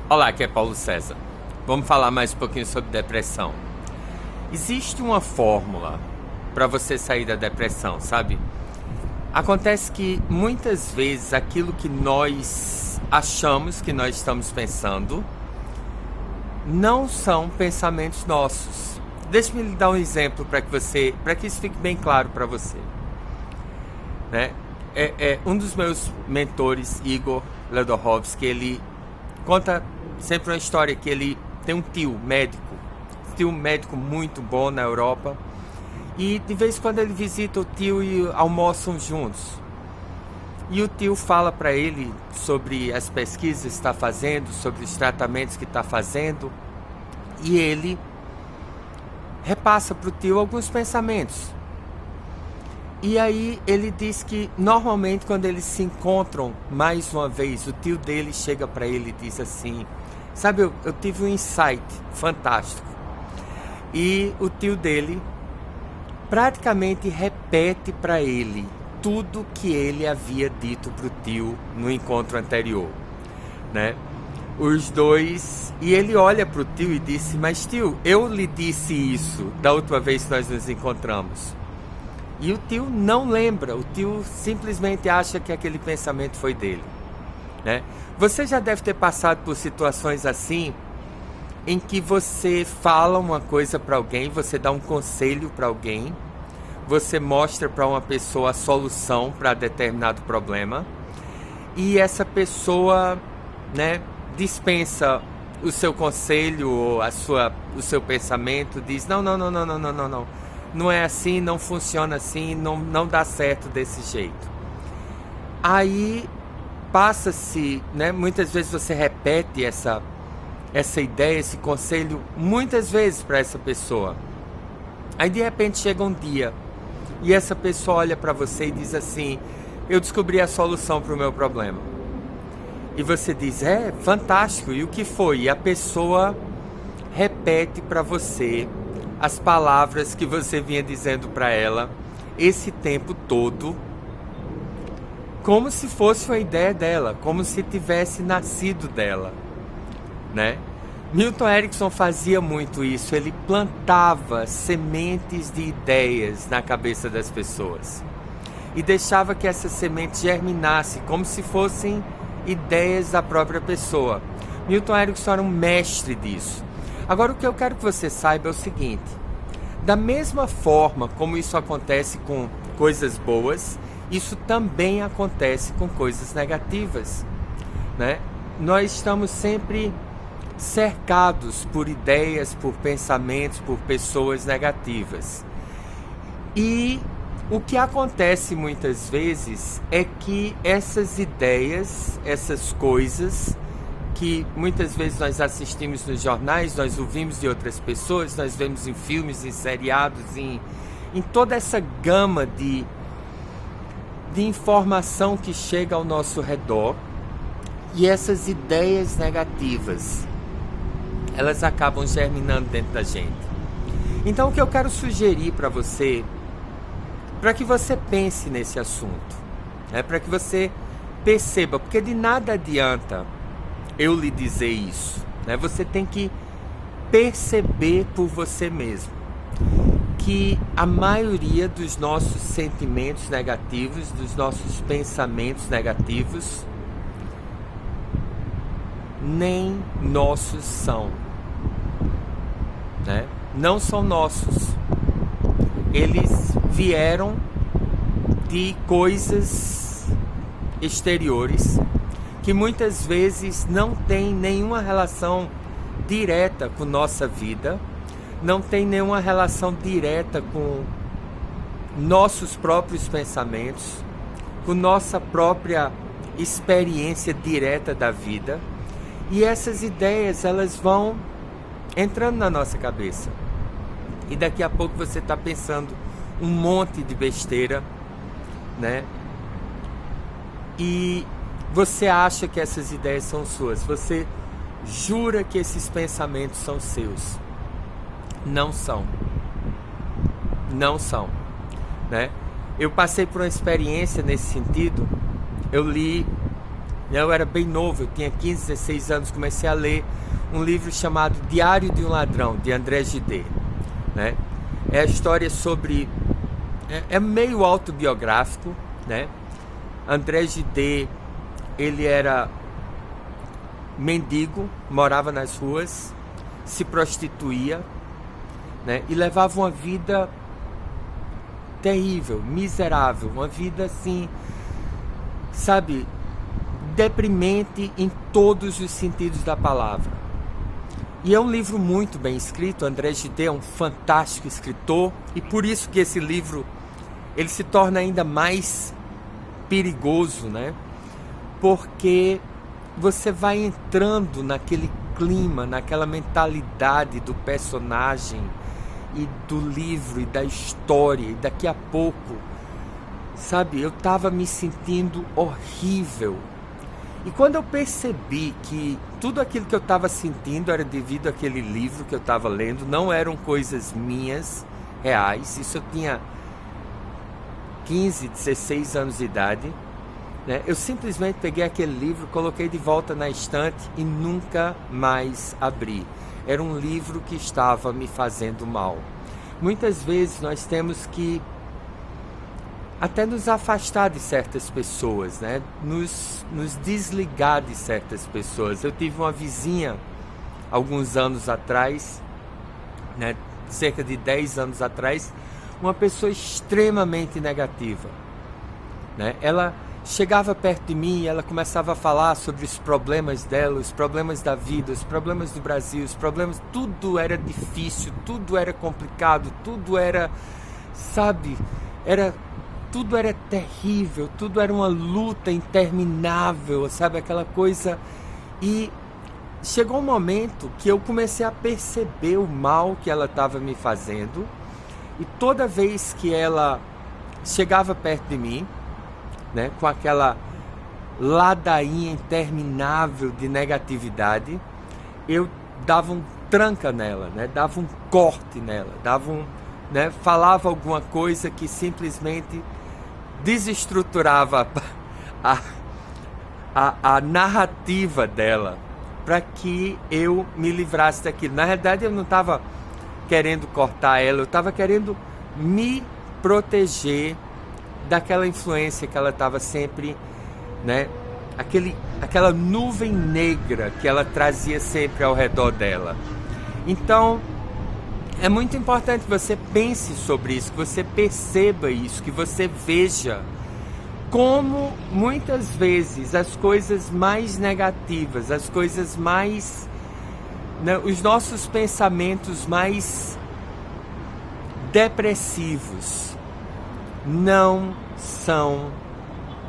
Olá, aqui é Paulo César. Vamos falar mais um pouquinho sobre depressão. Existe uma fórmula para você sair da depressão, sabe? Acontece que muitas vezes aquilo que nós achamos que nós estamos pensando não são pensamentos nossos. Deixe-me lhe dar um exemplo para que isso fique bem claro para você, né? Um dos meus mentores, Igor Ledorowski, ele conta sempre uma história que ele tem um tio médico muito bom na Europa, e de vez em quando ele visita o tio e almoçam juntos. E o tio fala para ele sobre as pesquisas que está fazendo, sobre os tratamentos que está fazendo, e ele repassa para o tio alguns pensamentos. E aí ele diz que normalmente quando eles se encontram mais uma vez, o tio dele chega para ele e diz assim: sabe, eu tive um insight fantástico. E o tio dele praticamente repete para ele tudo que ele havia dito para o tio no encontro anterior, né? Os dois, e ele olha para o tio e disse: mas tio, eu lhe disse isso da última vez que nós nos encontramos. E o tio não lembra, o tio simplesmente acha que aquele pensamento foi dele, né? Você já deve ter passado por situações assim, em que você fala uma coisa para alguém, você dá um conselho para alguém, você mostra para uma pessoa a solução para determinado problema, e essa pessoa, né, dispensa o seu conselho ou o seu pensamento, diz: não é assim, não funciona assim, não dá certo desse jeito. Aí passa-se, né? Muitas vezes você repete essa ideia, esse conselho, muitas vezes para essa pessoa. Aí de repente chega um dia e essa pessoa olha para você e diz assim: eu descobri a solução para o meu problema. E você diz: fantástico, e o que foi? E a pessoa repete para você as palavras que você vinha dizendo para ela esse tempo todo, como se fosse uma ideia dela, como se tivesse nascido dela, né? Milton Erickson fazia muito isso, ele plantava sementes de ideias na cabeça das pessoas e deixava que essas sementes germinassem como se fossem ideias da própria pessoa. Milton Erickson era um mestre disso. Agora, o que eu quero que você saiba é o seguinte: da mesma forma como isso acontece com coisas boas, isso também acontece com coisas negativas, né? Nós estamos sempre cercados por ideias, por pensamentos, por pessoas negativas. E o que acontece muitas vezes é que essas ideias, essas coisas que muitas vezes nós assistimos nos jornais, nós ouvimos de outras pessoas, nós vemos em filmes, em seriados, em toda essa gama de informação que chega ao nosso redor, e essas ideias negativas, elas acabam germinando dentro da gente. Então o que eu quero sugerir para você, para que você pense nesse assunto, para que você perceba, porque de nada adianta eu lhe dizer isso, né? Você tem que perceber por você mesmo que a maioria dos nossos sentimentos negativos, dos nossos pensamentos negativos, nem nossos são, né? Não são nossos. Eles vieram de coisas exteriores que muitas vezes não tem nenhuma relação direta com nossa vida, não tem nenhuma relação direta com nossos próprios pensamentos, com nossa própria experiência direta da vida. E essas ideias, elas vão entrando na nossa cabeça. E daqui a pouco você está pensando um monte de besteira, né? E você acha que essas ideias são suas, você jura que esses pensamentos são seus. Não são. Não são, né? Eu passei por uma experiência nesse sentido. Eu li Eu era bem novo, eu tinha 15, 16 anos, comecei a ler um livro chamado Diário de um Ladrão, de André Gide, né? É a história sobre... É meio autobiográfico, né? André Gide, ele era mendigo, morava nas ruas, se prostituía, né? E levava uma vida terrível, miserável, uma vida assim, sabe, deprimente em todos os sentidos da palavra. E é um livro muito bem escrito. André Gide é um fantástico escritor, e por isso que esse livro ele se torna ainda mais perigoso, né? Porque você vai entrando naquele clima, naquela mentalidade do personagem e do livro e da história, e daqui a pouco, sabe, eu estava me sentindo horrível. E quando eu percebi que tudo aquilo que eu estava sentindo era devido àquele livro que eu estava lendo, não eram coisas minhas, reais, isso eu tinha 15, 16 anos de idade, né? Eu simplesmente peguei aquele livro, coloquei de volta na estante e nunca mais abri. Era um livro que estava me fazendo mal. Muitas vezes nós temos que até nos afastar de certas pessoas, né? Nos desligar de certas pessoas. Eu tive uma vizinha alguns anos atrás, né? Cerca de 10 anos atrás, uma pessoa extremamente negativa, né? Ela chegava perto de mim e ela começava a falar sobre os problemas dela, os problemas da vida, os problemas do Brasil, os problemas... Tudo era difícil, tudo era complicado, tudo era, sabe, tudo era terrível, tudo era uma luta interminável, sabe, aquela coisa. E chegou um momento que eu comecei a perceber o mal que ela estava me fazendo, e toda vez que ela chegava perto de mim, né, com aquela ladainha interminável de negatividade, eu dava um tranca nela, né, dava um corte nela, né, falava alguma coisa que simplesmente desestruturava a narrativa dela, para que eu me livrasse daquilo. Na realidade, eu não estava querendo cortar ela, eu estava querendo me proteger daquela influência que ela estava sempre, né, aquela nuvem negra que ela trazia sempre ao redor dela. Então, é muito importante que você pense sobre isso, que você perceba isso, que você veja como muitas vezes as coisas mais negativas, as coisas mais, né, os nossos pensamentos mais depressivos não são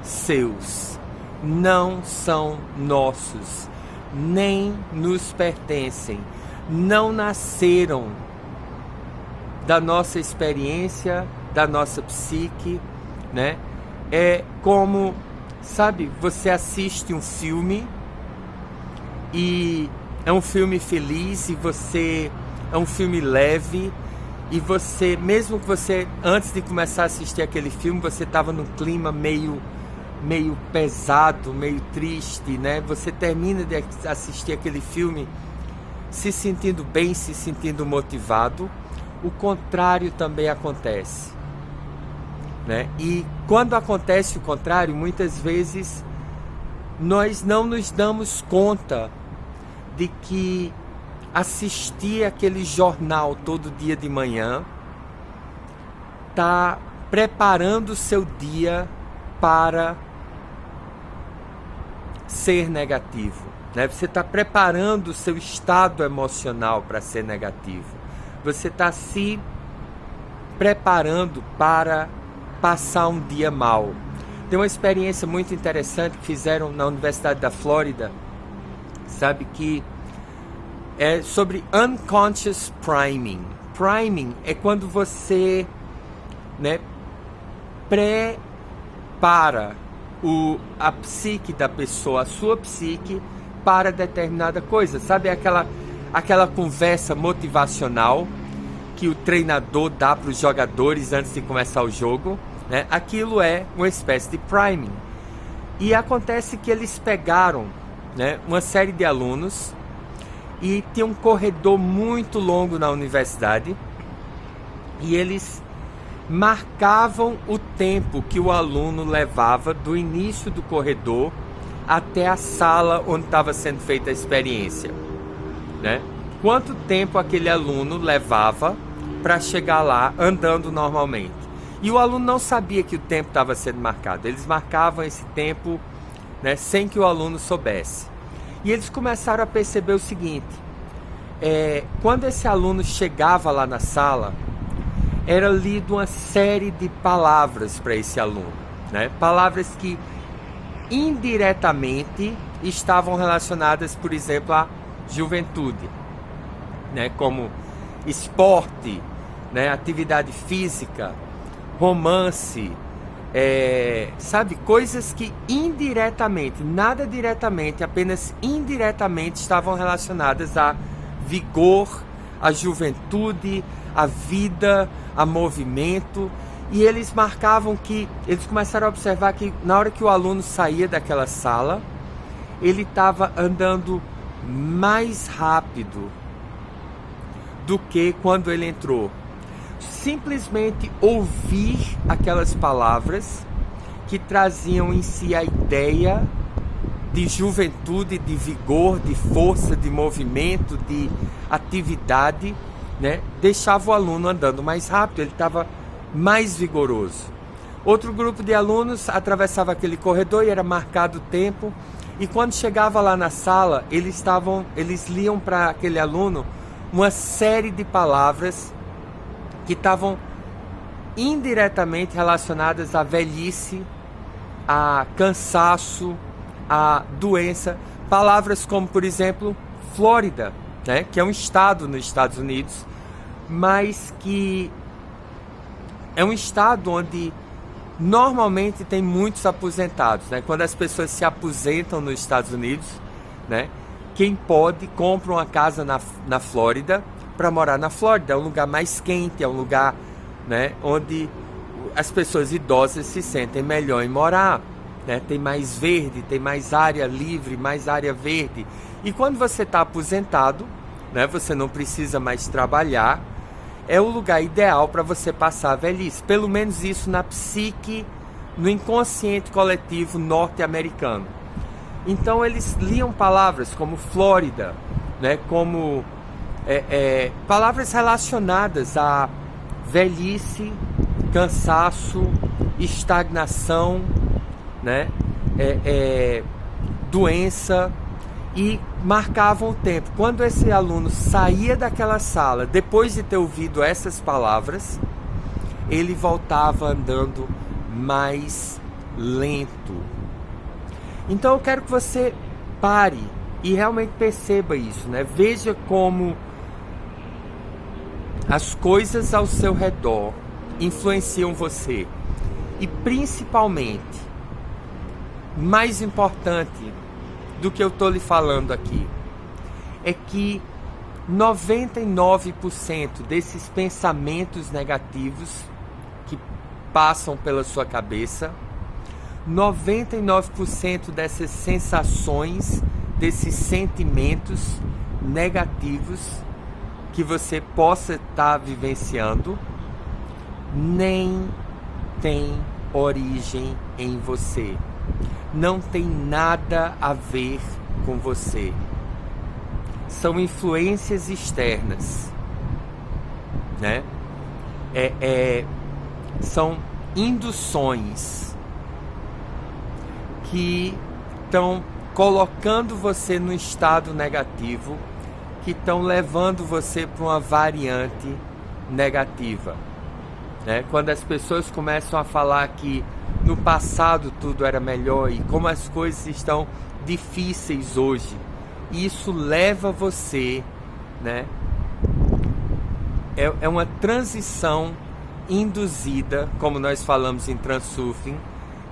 seus, não são nossos, nem nos pertencem, não nasceram da nossa experiência, da nossa psique, né? É como, sabe, você assiste um filme e é um filme feliz, e você é um filme leve, e você, mesmo que você, antes de começar a assistir aquele filme, você estava num clima meio pesado, meio triste, né? Você termina de assistir aquele filme se sentindo bem, se sentindo motivado. O contrário também acontece, né? E quando acontece o contrário, muitas vezes nós não nos damos conta de que assistir aquele jornal todo dia de manhã está preparando o seu dia para ser negativo, né? Você está preparando o seu estado emocional para ser negativo. Você está se preparando para passar um dia mal. Tem uma experiência muito interessante que fizeram na Universidade da Flórida, sabe, que é sobre unconscious priming. Priming é quando você, né, prepara a psique da pessoa, a sua psique, para determinada coisa. Sabe aquela conversa motivacional que o treinador dá para os jogadores antes de começar o jogo, né? Aquilo é uma espécie de priming. E acontece que eles pegaram, né, uma série de alunos e tinha um corredor muito longo na universidade e eles marcavam o tempo que o aluno levava do início do corredor até a sala onde estava sendo feita a experiência, né? Quanto tempo aquele aluno levava para chegar lá andando normalmente. E o aluno não sabia que o tempo estava sendo marcado. Eles marcavam esse tempo, né, sem que o aluno soubesse. E eles começaram a perceber o seguinte: quando esse aluno chegava lá na sala, era lido uma série de palavras para esse aluno, né? Palavras que indiretamente estavam relacionadas, por exemplo, à juventude, né? Como esporte, né? Atividade física, romance, sabe? Coisas que indiretamente, nada diretamente, apenas indiretamente estavam relacionadas a vigor, a juventude, a vida, a movimento. E eles marcavam que, eles começaram a observar que na hora que o aluno saía daquela sala, ele estava andando mais rápido do que quando ele entrou. Simplesmente ouvir aquelas palavras que traziam em si a ideia de juventude, de vigor, de força, de movimento, de atividade, né? Deixava o aluno andando mais rápido, ele estava mais vigoroso. Outro grupo de alunos atravessava aquele corredor e era marcado o tempo, e quando chegava lá na sala, eles liam para aquele aluno uma série de palavras que estavam indiretamente relacionadas à velhice, a cansaço, a doença. Palavras como, por exemplo, Flórida, né, que é um estado nos Estados Unidos, mas que é um estado onde normalmente tem muitos aposentados, né? Quando as pessoas se aposentam nos Estados Unidos, né, quem pode compra uma casa na Flórida para morar na Flórida. É um lugar mais quente, é um lugar, né, onde as pessoas idosas se sentem melhor em morar, né? Tem mais verde, tem mais área livre, mais área verde. E quando você está aposentado, né, você não precisa mais trabalhar, é o lugar ideal para você passar a velhice. Pelo menos isso na psique, no inconsciente coletivo norte-americano. Então eles liam palavras como Flórida, né, como palavras relacionadas a velhice, cansaço, estagnação, né, doença, e marcavam o tempo. Quando esse aluno saía daquela sala, depois de ter ouvido essas palavras, ele voltava andando mais lento. Então eu quero que você pare e realmente perceba isso, né? Veja como as coisas ao seu redor influenciam você. E principalmente, mais importante do que eu estou lhe falando aqui, é que 99% desses pensamentos negativos que passam pela sua cabeça, 99% dessas sensações, desses sentimentos negativos que você possa estar vivenciando, nem tem origem em você. Não tem nada a ver com você. São influências externas, né? São induções que estão colocando você no estado negativo, que estão levando você para uma variante negativa, né? Quando as pessoas começam a falar que no passado tudo era melhor e como as coisas estão difíceis hoje, isso leva você, né? É uma transição induzida, como nós falamos em Transurfing,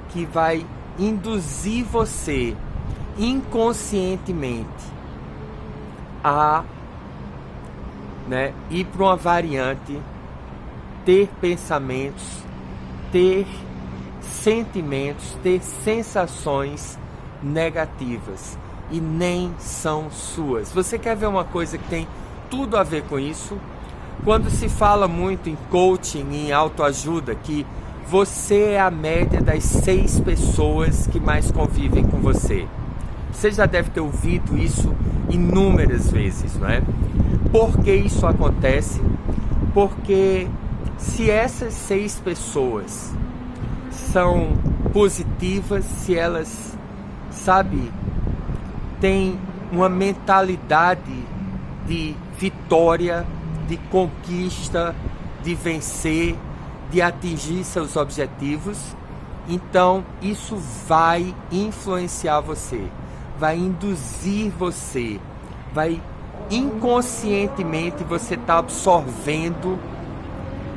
que vai induzir você inconscientemente a, né, ir para uma variante, ter pensamentos, ter sentimentos, ter sensações negativas e nem são suas. Você quer ver uma coisa que tem tudo a ver com isso? Quando se fala muito em coaching, em autoajuda, que você é a média das 6 pessoas que mais convivem com você. Você já deve ter ouvido isso inúmeras vezes, não é? Por que isso acontece? Porque se essas 6 pessoas são positivas, se elas, têm uma mentalidade de vitória, de conquista, de vencer, de atingir seus objetivos, então isso vai influenciar você, vai induzir você, vai inconscientemente você tá absorvendo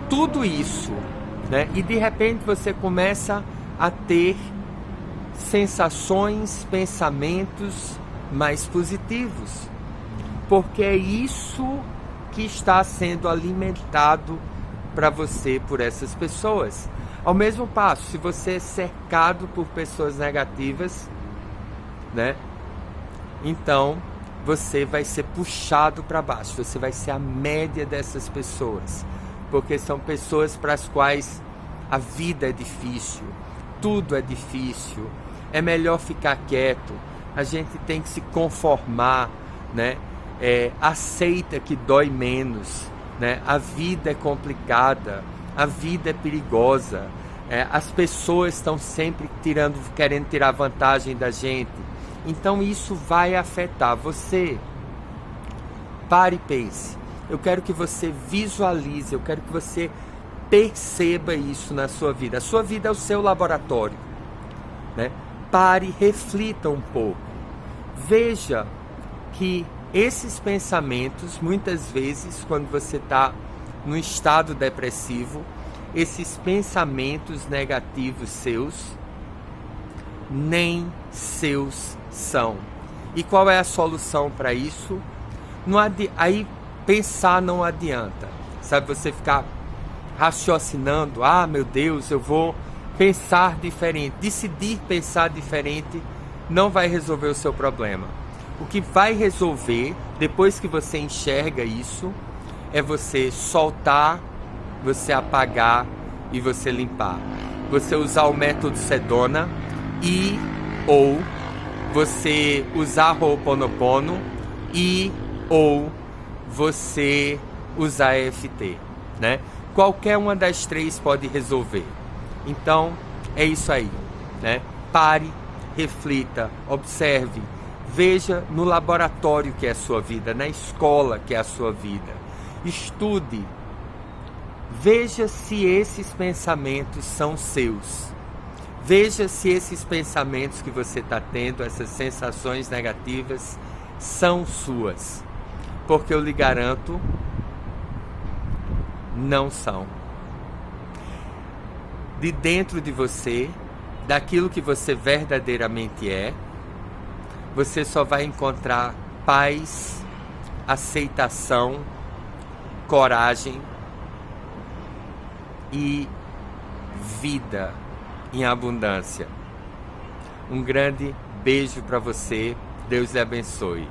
tudo isso, né? E de repente você começa a ter sensações, pensamentos mais positivos, porque é isso que está sendo alimentado para você por essas pessoas. Ao mesmo passo, se você é cercado por pessoas negativas, né? Então você vai ser puxado para baixo, você vai ser a média dessas pessoas, porque são pessoas para as quais a vida é difícil, tudo é difícil, é melhor ficar quieto, a gente tem que se conformar, né? Aceita que dói menos, né? A vida é complicada, a vida é perigosa, as pessoas estão sempre querendo tirar vantagem da gente, então isso vai afetar você. Pare e pense. Eu quero que você visualize, eu quero que você perceba isso na sua vida. A sua vida é o seu laboratório, né? Pare, reflita um pouco. Veja que esses pensamentos, muitas vezes, quando você está no estado depressivo, esses pensamentos negativos seus, nem seus são. E qual é a solução para isso? Aí pensar não adianta, sabe? Você ficar raciocinando, meu Deus, eu vou pensar diferente. Decidir pensar diferente não vai resolver o seu problema. O que vai resolver, depois que você enxerga isso, é você soltar, você apagar e você limpar. Você usar o método Sedona ou você usar Ho'oponopono ou você usar EFT, né? Qualquer uma das 3 pode resolver. Então, é isso aí, né? Pare, reflita, observe, veja no laboratório que é a sua vida, na escola que é a sua vida. Estude, veja se esses pensamentos são seus. Veja se esses pensamentos que você está tendo, essas sensações negativas, são suas. Porque eu lhe garanto, não são. De dentro de você, daquilo que você verdadeiramente é, você só vai encontrar paz, aceitação, coragem e vida em abundância. Um grande beijo para você. Deus lhe abençoe.